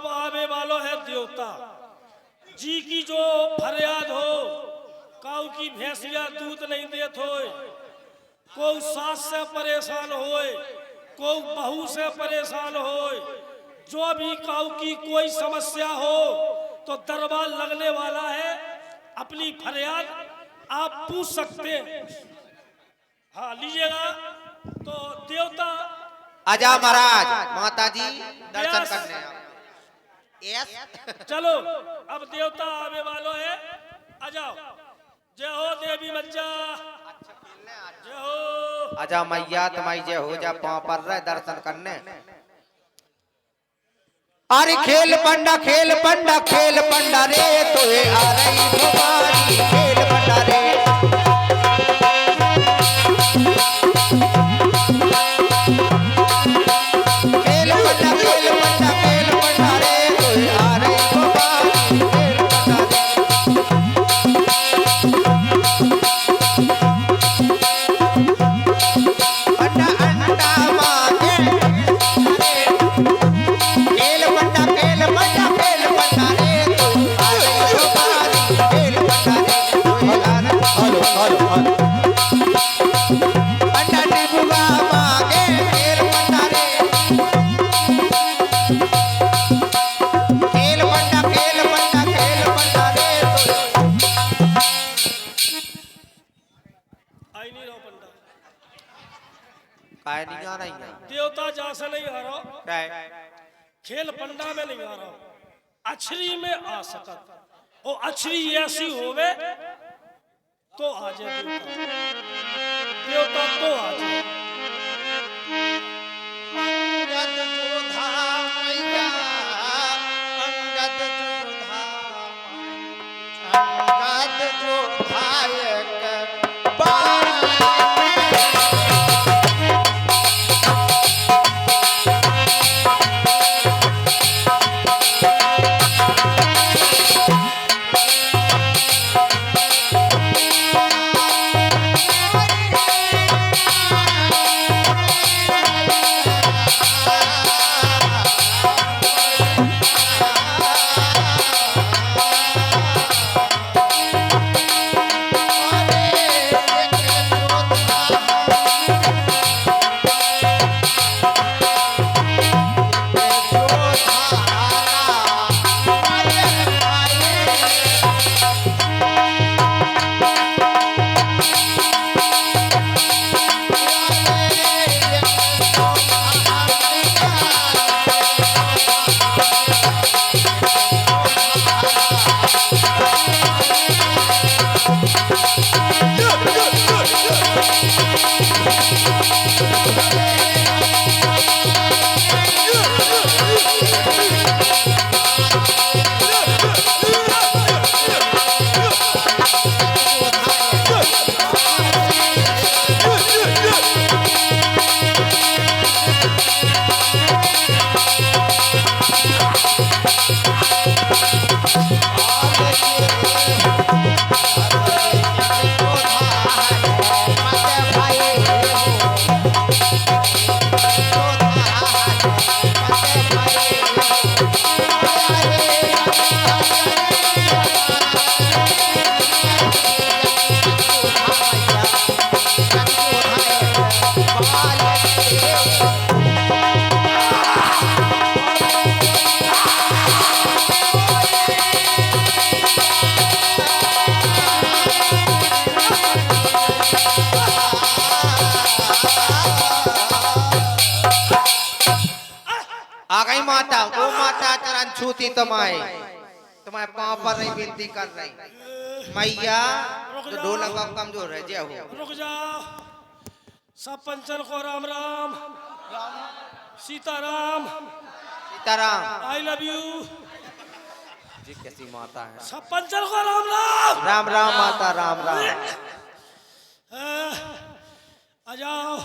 अब आवे वालों है देवता जी की जो फरियाद हो, काऊ की भैंसिया दूध नहीं देत होए, कोई सास से परेशान होए, कोई बहू से परेशान होए, जो भी काऊ की कोई समस्या हो तो दरबार लगने वाला है। अपनी फरियाद आप पूछ सकते हैं। हाँ लीजिएगा। तो देवता आजा महाराज, माता जी दर्शन करने आओ। यस चलो अब देवता आवे वालों है, आ जाओ। जय हो देवी मज्जा, जय हो। आजा मैया तुम्हारी जय हो जा, पांव पर रहे दर्शन करने। अरे खेल पंडा खेल पंडा खेल पंडा रे, तो ये आ रही तुम्हारी खेल पंडा रे। देवता जा से नहीं आ रहा, खेल पंडा में नहीं आ रहा, अछरी में आ सकत। और अछरी ऐसी होवे तो आ जाए देवता तो आ जाए। माता वो माता चरण छूती तुम्हारे तुम्हारे पांव पर नहीं विनती कर रही मैया, तो ढोलक का कमजोर है। जय हो। रुक जाओ, सब पंचन को Ram Ram, Sitaram Sitaram, I love you ji. कैसी माता है। सब पंचन को राम राम, राम राम माता राम राम। आ जाओ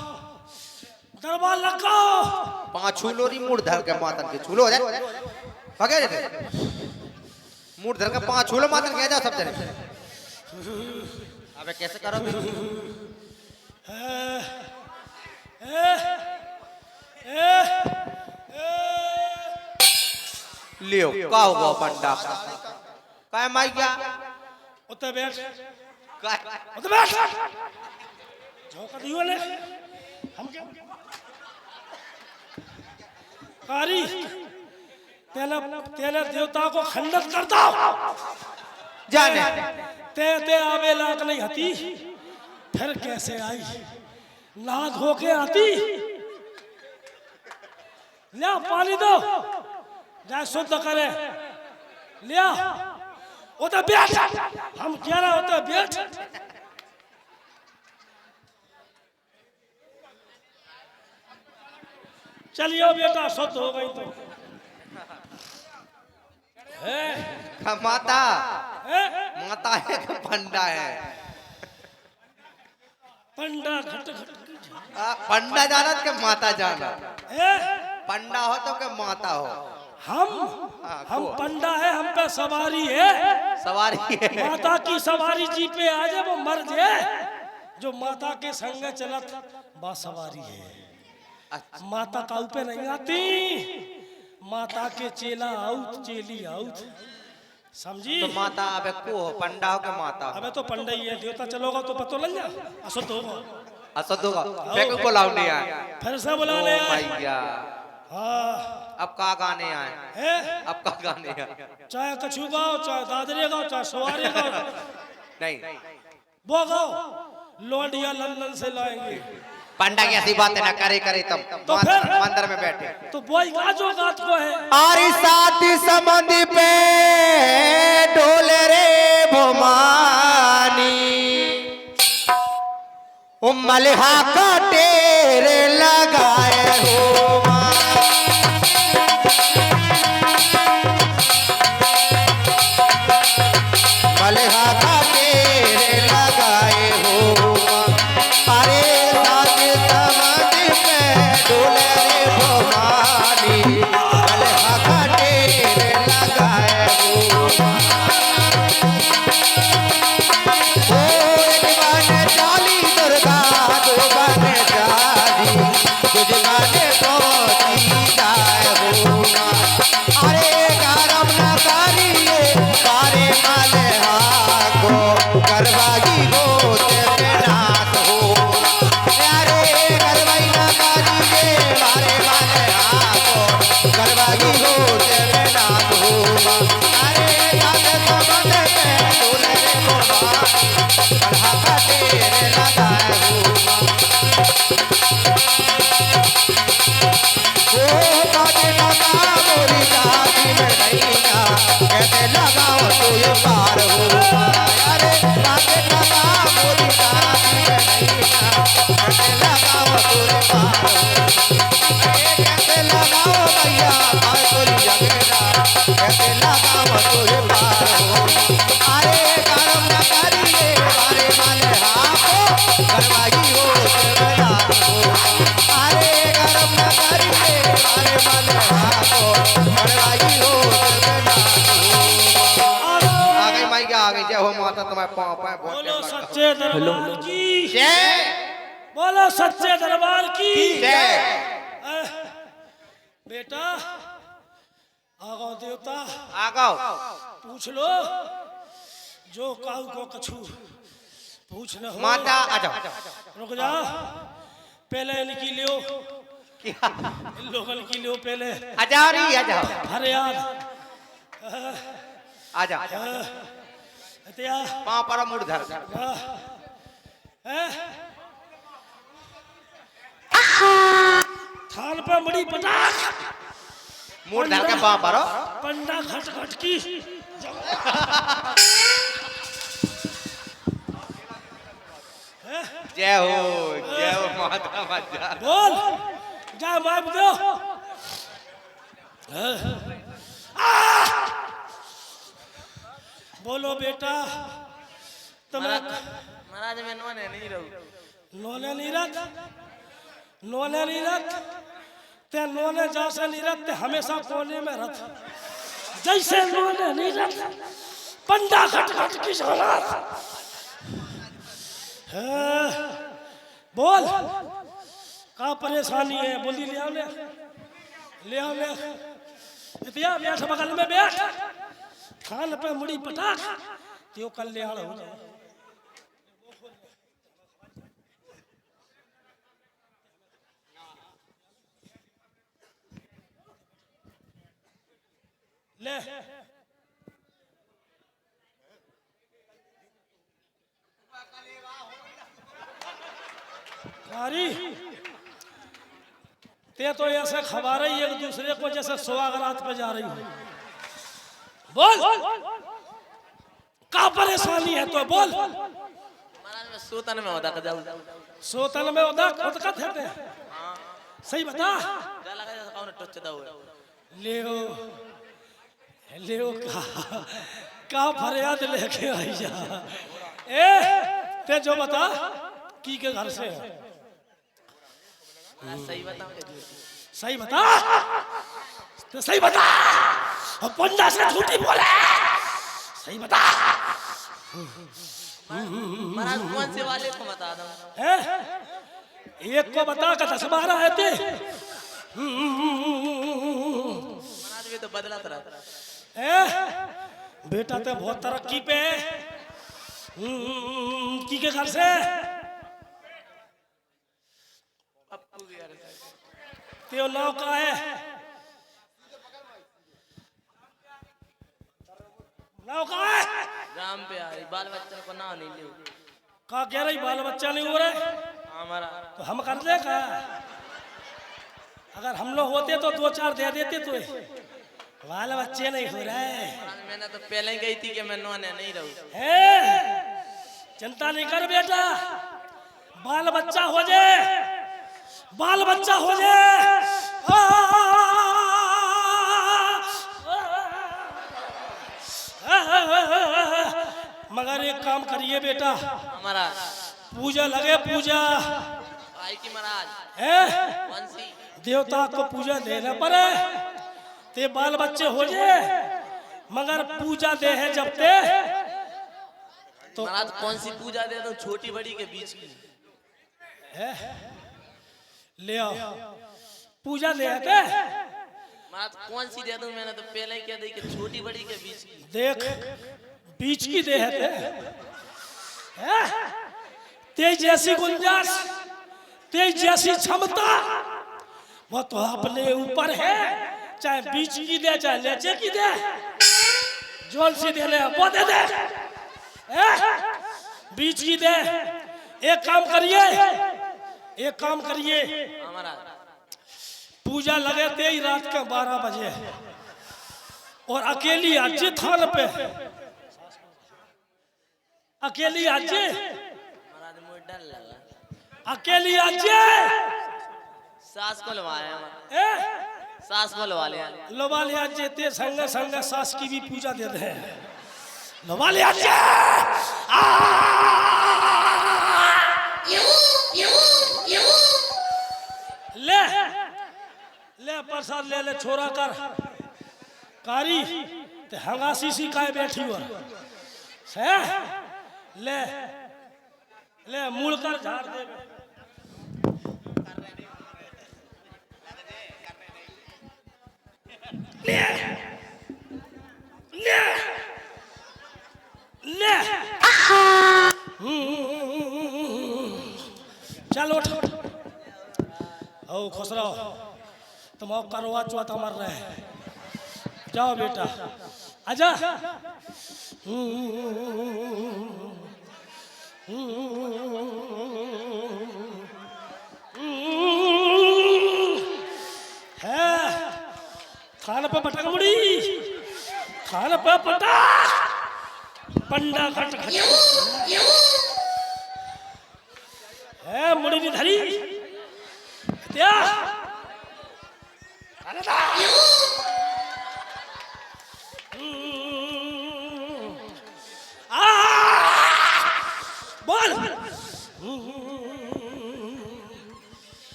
दरबार लगाओ। पांच छूलोरी मूड धर के मातन के छूलो हो जाए भगे थे मूड धर के पांच छूलो मातन के जा सब जने। अबे कैसे करो फिर। लियो का होगा पंडा का काय मैया उते बैठ काय उते बैठ झोंका दियो ले हम क्या कारी तेने तेने देवता को खंडित करता जाने ते आवे लाग नहीं हती फिर कैसे आई नाद होके आती लिया पानी दो जाए शुद्ध करे लिया उधर बैठ हम कह रहे होते बैठ चलियो बेटा शुद्ध हो गई तो है माता है माता है कि पंडा है पंडा घट घट पंडा जाना के माता जाना है पंडा हो तो के माता हो हम पंडा है हम पे सवारी है सवारी है माता की सवारी जी पे आ जाए वो मर जाए जो माता के संग चलत बा सवारी है माता काऊ पे नहीं आती माता के चेला आउत चेली आउत समझी तो माता अबे को हो पंडा हो के माता हो अबे तो पंडा ही है देवता चलोगा तो पतो लग जा अशुद्ध होगा असद होगा फेंक को लाउने आए फिर से बुलाने ओ आए मैया हाँ अब का गाने आए है अब का गाने आए चाहे कछू गाओ चाहे दादरे गाओ चाहे सवारी गाओ नहीं वो गाओ लौंडिया लंदन से लाएंगे पंडा की ऐसी बातें ना करे करे तब तो फिर मंदिर में बैठे तो बोई गाजो गात को है आरी साथी समंदी पे डोले रे भोमानी मलिहा का टेरे लगाए हो मलिहा का टेरे लगाए हो अरे साथी समंदी पे डोले रे भोमानी मलिहा का टेरे लगाए हो करवागी गोते में नाथ हो अरे करवाई ना काजी के मारे माले हाथो करवागी गोते में नाथ हो अरे जाने समझ में डोले रे मोमा कढ़ा का तेरे लगाए हो काटे लगा मोरी जाति में नहीं ना कैसे लगाओ तो ये पार हो अरे काटे लगा मोरी जाति में नहीं ना कैसे लगाओ तो ये पार हो अरे कैसे लगाओ भैया भाई तोरी जगेरा कैसे लगाओ तो ये पार हो अरे गरम न करिए मारे माले हाथों करवाई हो तेरा हो अरे गरम न करिए मारे माले हाथों करवाई हो तेरा हो आ गई माई आ गई जय हो माता तुम्हारे पांव पाए बोलो सच्चे दरबार की जय बोलो सच्चे दरबार की जय बेटा आगो देवता आ गओ पूछ लो जो काऊ को कछू पूछ न हो माता आ जाओ रुक जा पहले इनकी लियो क्या इन लोगन की लियो पहले आ जाओ री आ जाओ अरे यार आ जाओ हत्या पांव पर मुड़ धर थाल पे मुड़ी पटाख मुड़ धर के पांव पर पंडा घट घट की जय हो माता मजा बोल जा मार दो बोलो बेटा तुम्हें महाराज मैं नोने नहीं रहूं नोने नहीं रख ते नोने जैसे नहीं रख ते हमेशा कोने में रख जैसे नोने नहीं रख पंडा घट घट की औलाद बोल का परेशानी है बोली ले आओ ले इतिया बैठ बगल में बैठ, खान पे मुड़ी पटाख, त्यो कल्याण हो जाए। ले कारी ते तो ऐसे खबर ही एक दूसरे को जैसे सुहागरात पे जा रही है। बोल का परेशानी है तो बोल। महाराज मैं सूतन में होता का जाऊं सोतन में उदा खुद थे सही बता। गला का जैसा कौन टचदा हुआ लियो लियो का फरियाद लेके आई जा। ए ते जो बता की के घर से है? सही बताओ के झूठ सही बता तो सही बता। अब पंडा से झूठी बोले सही बता। महाराज कौन से वाले को बता दो है एक को बता का 10-12 है ते। महाराज भी तो बदला तरह बेटा ते बहुत तरक्की पे है। की के घर से पप्पू भी यार त्यो नाव का है? नाव का है? राम पे आई बाल बच्चों को ना नहीं ले का कह रही बाल बच्चा नहीं हो रहे हमारा तो हम कर दे का? अगर हम लोग होते तो 2-4 दे देते तो बाल बच्चे नहीं हो रहे महाराज मैंने तो पहले ही गई थी कि मैं नौने नहीं रहूं है। चिंता नहीं कर बेटा, बाल बच्चा हो जाए, बाल बच्चा हो जाए। मगर एक काम करिए बेटा, हमारा पूजा लगे पूजा आई की महाराज है। कौन सी देवता को पूजा देना पड़े ते बाल बच्चे हो जाए। मगर पूजा दे है जब ते तो महाराज कौन सी पूजा दे दो छोटी बड़ी के बीच की है ले आओ पूजा दे है के? महाराज कौन सी दे दूं मैंने तो पहले ही कह दी कि छोटी बड़ी के बीच की देख बीच की दे है है? तेज जैसी गुंजाइश, तेज जैसी क्षमता वो तो अपने ऊपर है। चाहे बीच की दे चाहे नीचे की दे, जोन सी दे ले वो दे दे। बीच की दे। एक काम करिए, एक काम करिए, हमारा पूजा लगे थे ही रात के 12 बजे और अकेली आजी थान पे, अकेली आजी, महाराज मुझे डर लगा अकेली आजी सास को लवाया ए सास को लवा लिया लोबाले आजी ते संग संग सास की भी पूजा दे दे। लोबाले आजी ले ले प्रसाद ले ले छोरा कर कारी ते हंगासी सी काय बैठी हुआ से ले ले मूल कर झाड़ दे। ले ले ले चलो उठ ओ खुश रहो, तुम और करवा चौथ मर रहे हैं। जाओ बेटा आजा। है खान पे पटक मुड़ी, खान पे पटा पंडा खट खट है मुड़ी नहीं धरी क्या? बोल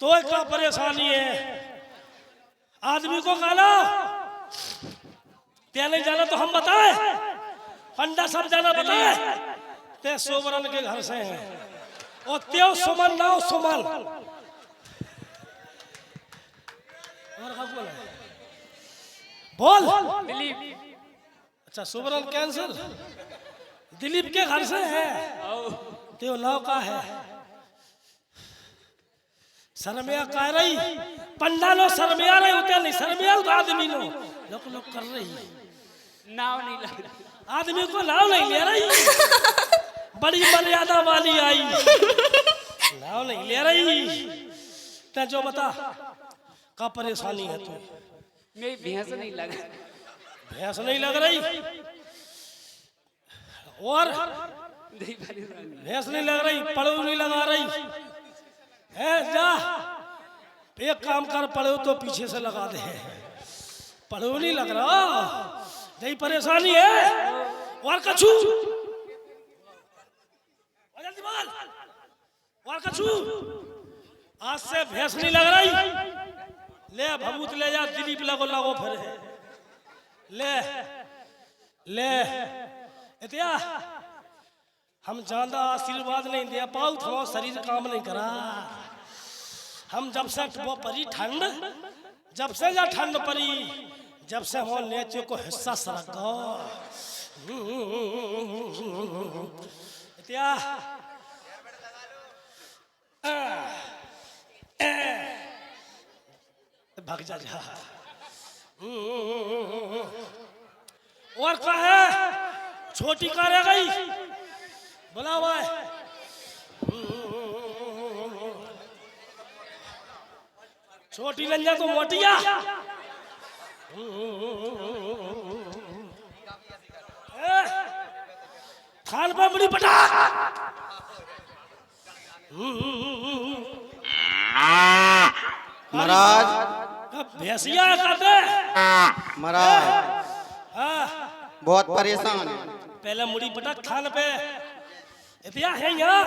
तो क्या परेशानी है? आदमी को गाना ते नहीं जाना तो हम बताए, पंडा सब जाना बताए। ते सोमरन के घर से हैं और त्यो सुमन नाव सुमन और का बोला बोल। दिलीप। अच्छा सुबरन कैंसिल। दिलीप के घर से है तो नाव का है शर्मिया कह रही पंडा लो शर्मिया रहे होते नहीं शर्मिया तो आदमी लो लोग लोग कर रही नाव नहीं लग रहा। आदमी को नाव नहीं ले रही बड़ी मर्यादा वाली आई नाव नहीं ले रही ते जो बता का परेशानी है तू मेरी भैंस नहीं लग भैंस नहीं लग रही और नहीं परेशानी। भैंस नहीं लग रही पड़ो नहीं लगा रही है जा एक काम कर पड़ो तो पीछे से लगा दे पड़ो नहीं लग रहा यही परेशानी है और कछू जल्दी बोल और कछू आज से भैंस नहीं लग रही ले भभूत ले जा दिलीप लगो लगो फिर ले ले इतिया हम ज्यादा आशीर्वाद नहीं दे पाऊ थो शरीर काम नहीं करा हम जब से वो परी ठंड जब से जा ठंड परी जब से हो नेचे को हिस्सा सरक गो इतिया भाग जा जा और क्या है छोटी कार है गई बोला हुआ है छोटी लंजा तो मोटिया थान पर बड़ी पटा महाराज भैंसिया कहते महाराज हाँ बहुत परेशान है। पहले मुड़ी पटक थान पे इतिया है यहाँ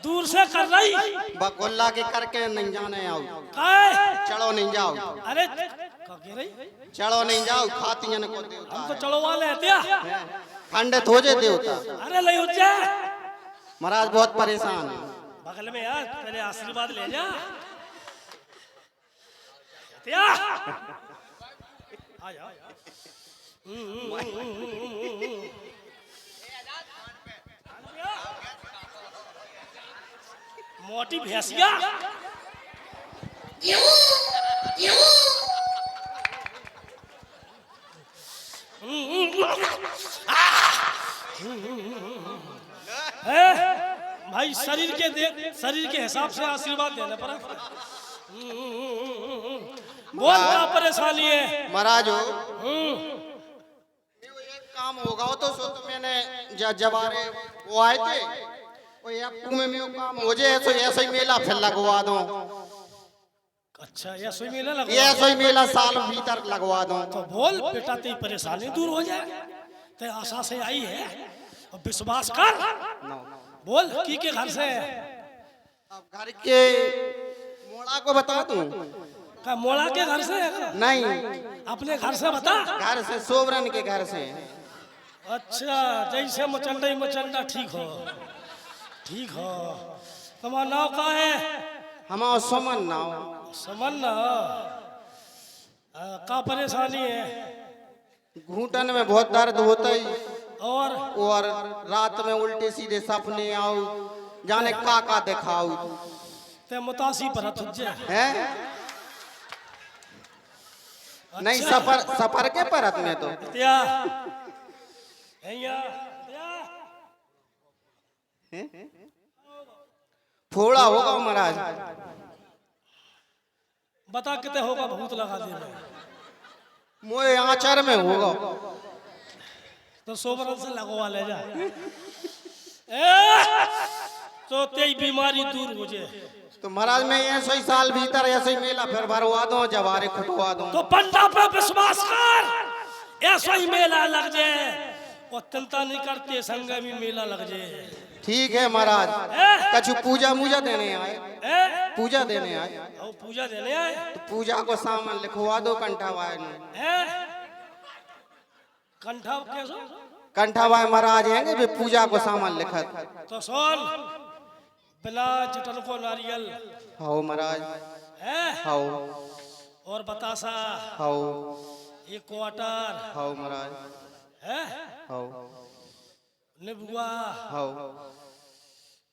दूर से कर रही बकुल्ला के करके नहीं जाने आओ काय चढ़ो नहीं जाओ अरे कह रही चढ़ो नहीं जाओ खाती जन को देवता हम तो है। चलो वाले हैं इतिया खंडित हो जे देवता अरे नहीं हो जा महाराज बहुत परेशान है। बगल में यार पहले आशीर्वाद ले जा इतिया आ जा मोटी भैंसिया भाई शरीर के हिसाब से आशीर्वाद देना पड़ा बहुत बड़ा परेशानी है महाराज हो एक काम होगा तो सो तो मैंने जवारे वो आए थे वो आपको में वो काम हो जाए तो ऐसा ही मेला फिर लगवा दो अच्छा ये सुई मेला लगा ये ऐसा ही मेला साल भीतर लगवा दो तो बोल बेटा तेरी परेशानी दूर हो जाए ते आशा से आई है और विश्वास कर बोल की के घर से है? अब घर के मोड़ा को बता दूं का मोड़ा के घर से है का? नहीं अपने घर से बता घर से सोवरन के घर से अच्छा जैसे मचंडा ठीक हो तुम्हारा नाव का है हमारा समन नाव समन ना का परेशानी है घूटन में बहुत दर्द होता ही और रात में उल्टे सीधे सपने आओ जाने का दिखाओ ते मुतासी पर तुझे है नहीं सफर के परत में तो त्या थोड़ा होगा महाराज बता कितने होगा भूत लगा देना मोए आचार में होगा तो सोबरन से लगवा ले जा तो तेरी बीमारी दूर हो जाए तो महाराज मैं ऐसे ही साल भीतर ऐसे ही मेला फिर भरवा दो जवारे खुटवा दो तो पंडा पे विश्वास कर ऐसा ही मेला लग जाए और चिंता नहीं करते संग में मेला लग जाए ठीक है महाराज कछु पूजा मुजा देने आए पूजा देने आए और पूजा देने आए तो पूजा को सामान लिखवा दो कंठावाय कंठा कैसो कंठावाय महाराज हैं वे पूजा को सामान लिखत तो सोन बिना जटल को नारियल हाओ महाराज है हाओ और बतासा हाओ एक क्वार्टर हाउ महाराज है, हाउ निबुआ हाउ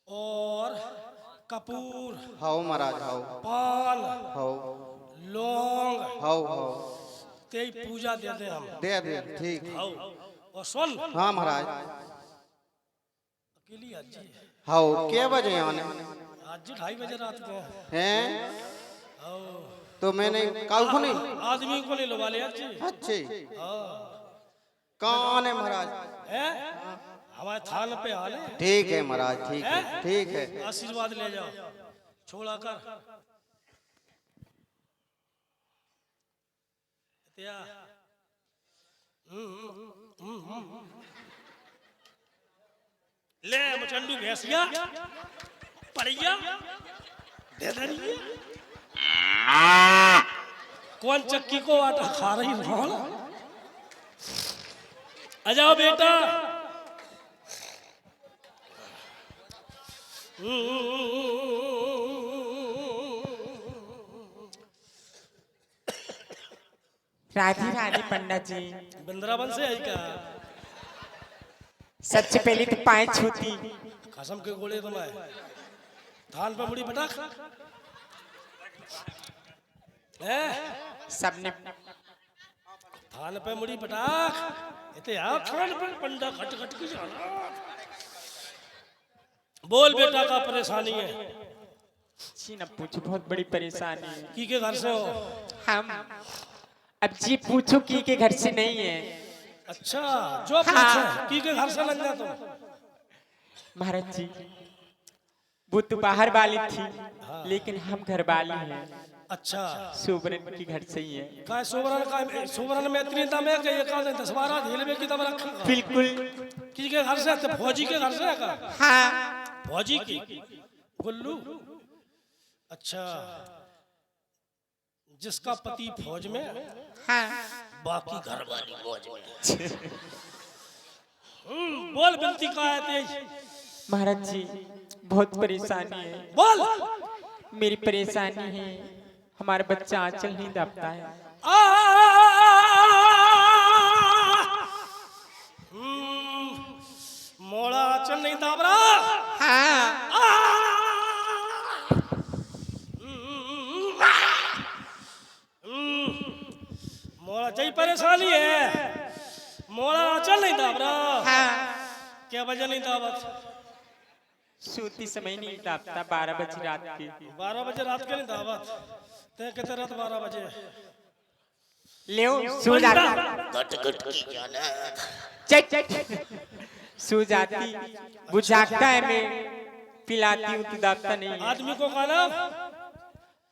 और कपूर, हाउ महाराज हाउ पान, हाउ लौंग, हाउ हाउ तेरी पूजा देते हम। दे ठीक आओ और सुन, हाँ महाराज अकेली आज जी, हाउ क्या बजे आने आज जी 2:30 बजे रात को हैं आओ, तो मैंने काल को नहीं आदमी को नहीं लगा लिया जी। अच्छे हाँ कौन है महाराज है, हमारे थान पे आले, ठीक है महाराज ठीक है आशीर्वाद ले जाओ, छोड़ा कर त्या। ले मचंडू भैंसिया पड़िया दे दरिए, कौन चक्की को आटा खा रही भान, आ जाओ बेटा। राधे राधे पंडित जी। वृंदावन से आई क्या? सबसे पहले तो पाए छूती। कसम के गोले तो मैं थान पे मुड़ी पटाख है, सबने थान पे मुड़ी पटाख इते यार थान पे पंडा खट खट की जाना। बोल बेटा का परेशानी है? जी न पूछो, बहुत बड़ी परेशानी है। की के घर से हो? हम अब जी पूछो की के घर से नहीं है। अच्छा जो पूछो की के घर से लग जा तुम। महाराज जी वो तो बाहर वाली थी, लेकिन हम घर वाले हैं। अच्छा सुबरन की घर से ही है। का सुवर्ण में इतनी दम है कि ये का 10-12 झील में की दम रखा। बिल्कुल। की के घर से? तो फौजी के घर से का? हाँ फौजी की गुल्लू। अच्छा जिसका पति फौज में, हाँ बाकी घर वाली फौज में। बोल बिनती का है तेज? महाराज जी बहुत परेशानी है। बोल। मेरी परेशानी है, हमारा बच्चा आंचल नहीं दापता है। मोड़ा आंचल नहीं दाब रहा। हाँ मोड़ा चाहिए परेशानी है, मोड़ा आंचल नहीं दाब रहा। हाँ क्या वजह नहीं दावत? सूती समय नहीं दापता, 12 बजे रात की। 12 बजे रात के नहीं दावत? ते कहते रात 12 बजे ले सो जाती। सो जाती, वो जागता है, मैं पिलाती हूँ तो दापता नहीं है। आदमी को खाना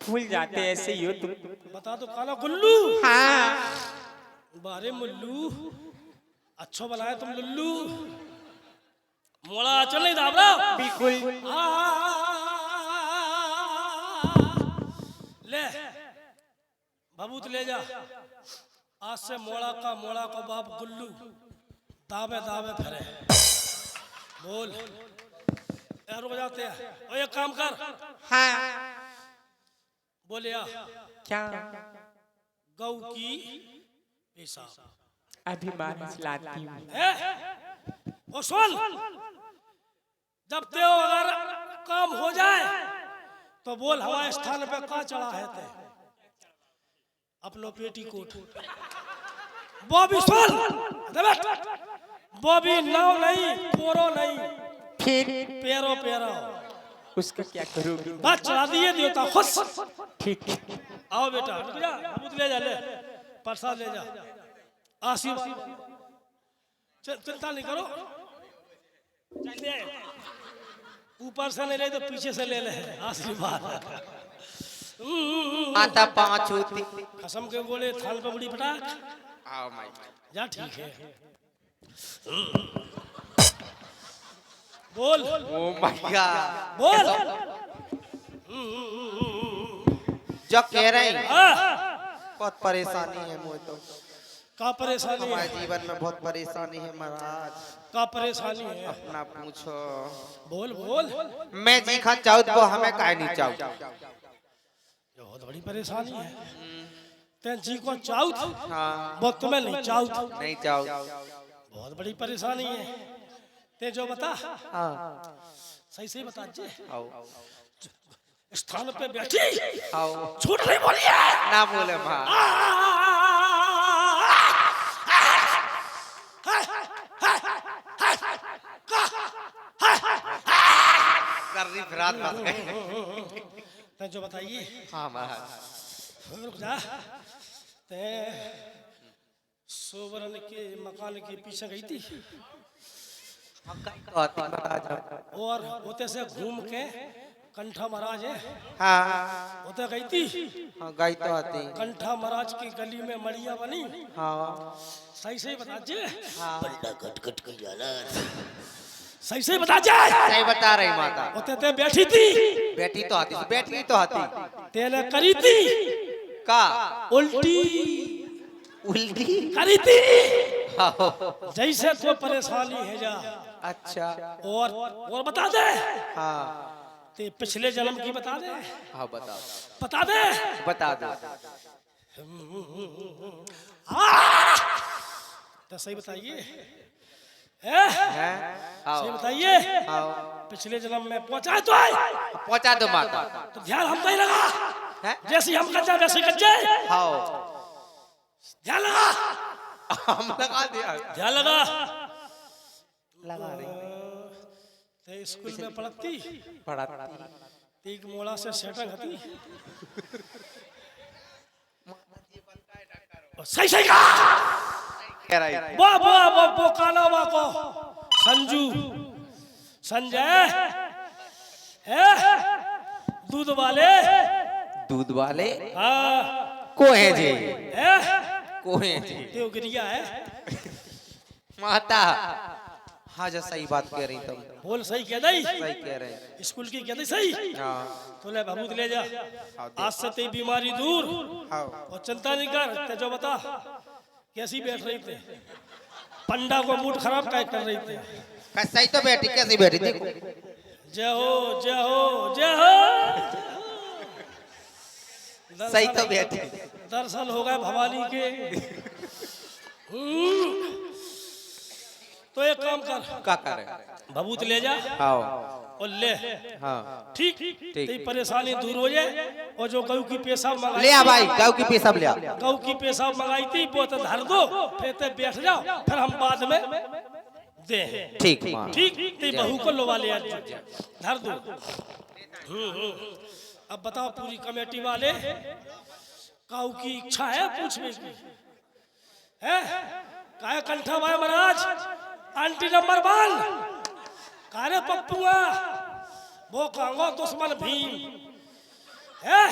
भूल जाते ऐसे ही हो तुम। बता दो खाना गुल्लू। हाँ बारे मुल्लू अच्छो बनाए तुम लुल्लू। मोड़ा आंचल नहीं दाब रहा। बिल्कुल। ले बबूत ले जा, आज से मोड़ा को बाप गुल्लू दावे दावे फिरे। बोल यार रुक जाते हैं। और एक काम कर, हाँ बोले या क्या? गौ की पेशाब अभी बारिश लाती हूँ। है? और सुन, जब त्यो अगर काम हो जाए तो बोल हमारे स्थान पे का चढ़ा है ते अपनो पेटीकोट। बॉबी सुन, बॉबी नाव नहीं, पोरो नहीं, फिर पेरो पेरो। उसका क्या करोगे? बस चढ़ा दिए देवता खुश। ठीक। आओ बेटा रुक जा, बबूत ले जा, ले प्रसाद ले जा, आशीर्वाद। चिंता नहीं करो, ऊपर से नहीं ले तो पीछे से ले ले आशीर्वाद। आता 5 होती कसम के बोले थाल पे बड़ी पटाख। आओ माई जा ठीक है। बोल ओ माय गॉड बोल। जो कह रहे हैं हाँ, बहुत परेशानी है मुझे तो। का परेशानी हमारे है? जीवन में बहुत परेशानी है महाराज। का परेशानी है? अपना पूछो। बोल बोल। मैं जी खान चाहूँ तो हमें काहे नहीं चाहूँ। बहुत बड़ी परेशानी है। ते जी को चाउथ हाँ वो तुम्हें नहीं चाउथ। नहीं जाओ बहुत बड़ी परेशानी है। ते जो बता हाँ सही सही बता जे आओ स्थान पे बैठी आओ झूठ नहीं बोली है। ना बोले माँ कर रही फिरात बस गई ते जो बताइए हाँ महाराज रुक जा। ते सोवरन के मकान के पीछे गई थी तो आती बता जाओ और होते से घूम के कंठा महाराज है हाँ होते गई थी। हाँ गई तो आती कंठा महाराज की गली में मड़िया बनी। हाँ सही सही बता जे बल्ला कट के जाला सही सही बता जे सही बता रही माता होते ते बैठी थी बेटी तो आती बेटी तो आती तेने करी थी का उल्टी उल्टी करी थी हाँ जैसे तो परेशानी है जा। अच्छा और बता दे हाँ ते पिछले जन्म की बता दे हाँ बताओ बता दे बता दो तो सही बताइए हैं सही आओ बताइए आओ पिछले जन्म में पहुंचा तो आए पहुंचा दो माता तो ध्यान हम नहीं लगा हैं जैसे हम कच्चा वैसे कच्चे आओ ध्यान लगा हम लगा दिया ध्यान लगा। लगा रही ते स्कूल में पढ़ती पढ़ा तीक मोड़ा से सेटल हती सही सही कहा कह रही वो काला वा को संजू संजय है दूध वाले दूध वाले हाँ को है जी है को है जी देव गिरिया है माता हाँ जो सही बात कह रही तुम बोल सही कह दई सही कह रहे स्कूल की कह दई सही हाँ तो ले भभूत ले जा आज से तेरी बीमारी दूर हाँ और चिंता नहीं कर ते जो बता कैसी बैठ रही थे पंडा को मूड खराब काय कर रही थे सही तो बैठी कैसी बैठी थी जय हो जय हो जय हो सही तो बैठी दर्शन हो गए भवानी के तो एक काम कर क्या करे भभूत ले जा आओ और ले हाँ ठीक तेरी परेशानी दूर हो जाए और जो गऊ की पेशाब ले मंगाई आ भाई गाँव की पेशाब ले आ गऊ की पेशाब मंगाई थी वो तो धर दो फिर ते बैठ जाओ फिर हम बाद में दे ठीक माँ ठीक तेरी बहू को लोवा ले आज धर दो अब बताओ पूरी कमेटी वाले काऊ की इच्छा है पूछने की है काय कंठा भाई महाराज आंटी नंबर 1 कारे पप्पुआ वो कांगो दुश्मन भीम है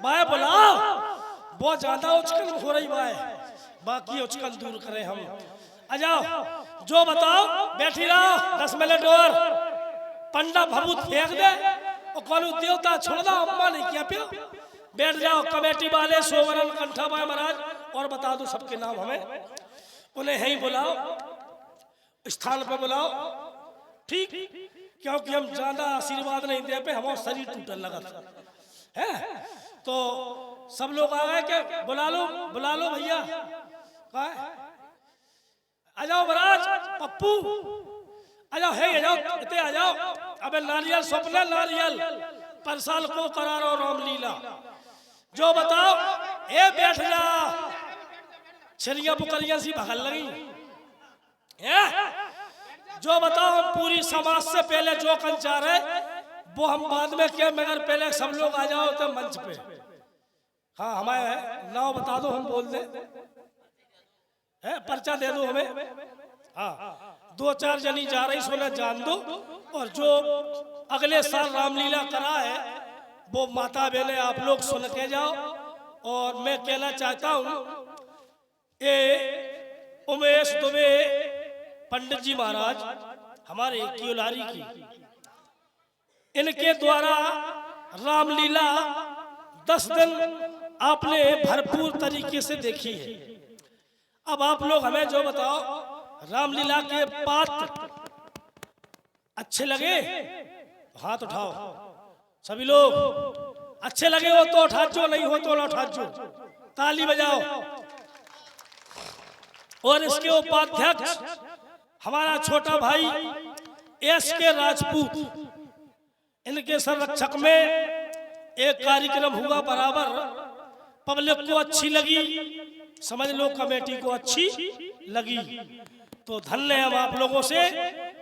बाय बुलाओ वो ज्यादा उचकन हो रही बाय बाकी उचकन दूर करें हम आ जाओ जो बताओ बैठी रहो 10 मिनट और पंडा भभूत फेंक दे और कौन देवता छोड़ दो अम्मा नहीं किया पियो बैठ जाओ कमेटी वाले सोवरन कंठा भाई महाराज और बता दो सबके नाम हमें उन्हें यहीं बुलाओ स्थान पे बुलाओ ठीक क्योंकि हम ज्यादा आशीर्वाद नहीं दे पे हमारा शरीर टूटने लगा था है तो सब लोग आ गए क्या बुला लो भैया कहा आ जाओ महाराज पप्पू आ जाओ है आ जाओ इतने आ जाओ अबे नारियल स्वप्न नारियल पर साल को करारो रामलीला जो बताओ ए बैठ जा छरिया बुकरिया सी भगल लगी है जो बताओ हम पूरी समाज से पहले जो कंचार है वो हम बाद में किया मगर पहले सब लोग आ जाओ तो मंच पे हाँ हमारे नाम बता दो हम बोल दे है पर्चा दे दो हमें हाँ 2-4 जनी जा रही सोना जान दो और जो अगले साल रामलीला करा है वो माता बहने आप लोग सुन के जाओ और मैं कहना चाहता हूँ ये उमेश दुबे पंडित जी महाराज हमारे क्योलारी की इनके द्वारा रामलीला 10 दिन आपने भरपूर तरीके से देखी है। अब आप लोग हमें जो बताओ रामलीला के पात्र अच्छे लगे हाथ उठाओ सभी लोग अच्छे लगे हो तो उठा जो नहीं हो तो ना उठा जो ताली बजाओ। और इसके उपाध्यक्ष हमारा छोटा भाई एस.के. राजपूत, इनके संरक्षक में एक कार्यक्रम हुआ बराबर, पब्लिक को अच्छी लगी, समझ लो कमेटी को अच्छी लगी, तो धन्य हम आप लोगों से।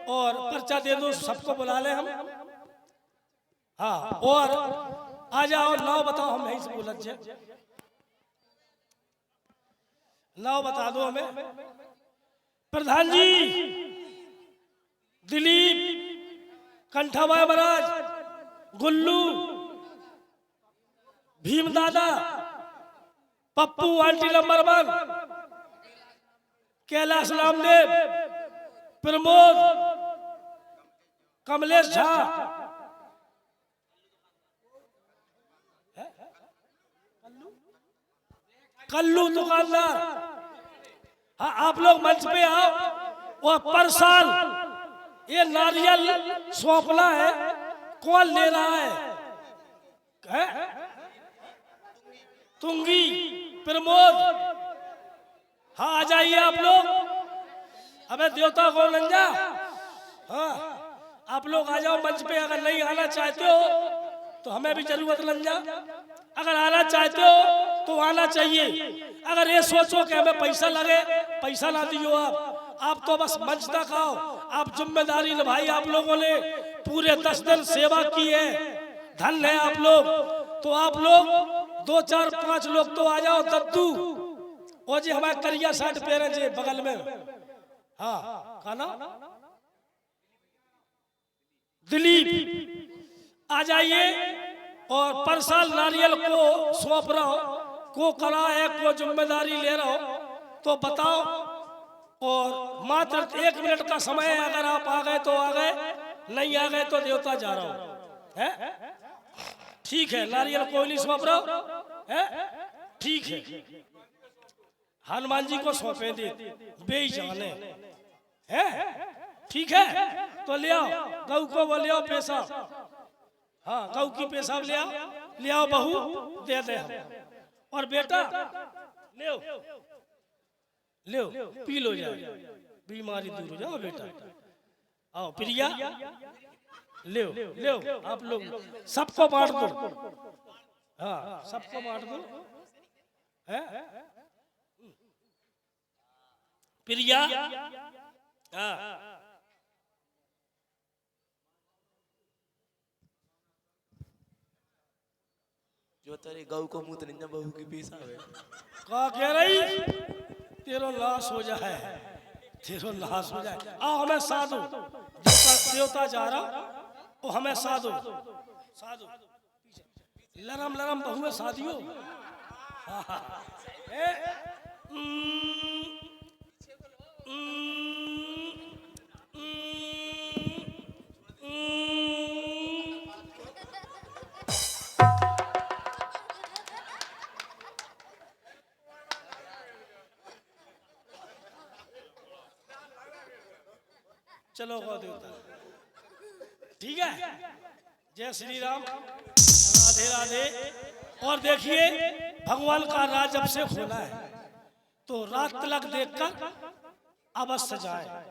और पर्चा दे दो, सबको बुला ले हम। हाँ, और आ जाओ, नाव बताओ, हम यहीं से बोलत जाए, नाव बता दो हमें। प्रधान जी दिलीप, कंठाबाई महाराज, गुल्लू, भीम दादा, पप्पू आंटी नंबर 1, कैलाश रामदेव, प्रमोद, कमलेश झा, कल्लू दुकानदार। हाँ, आप लोग मंच पे आओ। और पर साल ये नारियल सौंपना है, कौन ले रहा है? तुंगी, प्रमोद। हाँ, आ जाइए आप लोग। अबे देवता कौन लंजा? हाँ, आप लोग आ जाओ मंच पे। अगर नहीं आना चाहते हो तो हमें भी जरूरत लंजा, अगर आना चाहते हो तो आना चाहिए। अगर ये सोचो कि हमें पैसा लगे, पैसा ना दियो आप तो बस मंच तक आओ। आप जिम्मेदारी निभाई, आप लोगों ने पूरे 10 दिन सेवा की है, धन्य है आप लोग। तो आप लोग 2, 4, 5 लोग तो आ जाओ। दद्दू और जी हमारे करिया शर्ट पहने जी बगल में, हाँ, खाना दिलीप आ जाइए। और पर साल नारियल को सौंप रहा हो, को करा है, को जिम्मेदारी ले रहा हो तो बताओ। और मात्र 1 मिनट का समय है, अगर आप आ गए तो आ गए, नहीं आ गए तो देवता जा रहा हूं, है ठीक है। नारियल कोई नहीं सौंप रहा है, ठीक है। हनुमान जी को सौंपे दे, बेई जाने है, ठीक है। तो ले आओ गऊ को, वो ले आओ पेशाब, हाँ गऊ की पेशाब ले आओ बहू, दे दे हम। और बेटा ले पी लो, जाए बीमारी दूर हो जाओ बेटा। आओ प्रिया, ले आप लोग सबको बांट दो, हाँ सबको बांट दो, है प्रिया। हाँ, जो तेरे गऊ को मुंह निंजा बहू की पेशाब है। का कह रही? तेरो लाश हो जाए, तेरो लाश हो जाए। आओ हमें साधु, देवता जा रहा, वो हमें साधु लरम लरम बहू में शादियो। चलो गौ देवता, ठीक है। जय श्री राम, राधे राधे। और देखिए भगवान का राज जब से खोला है तो रात तिलक देखकर अवश्य जाए।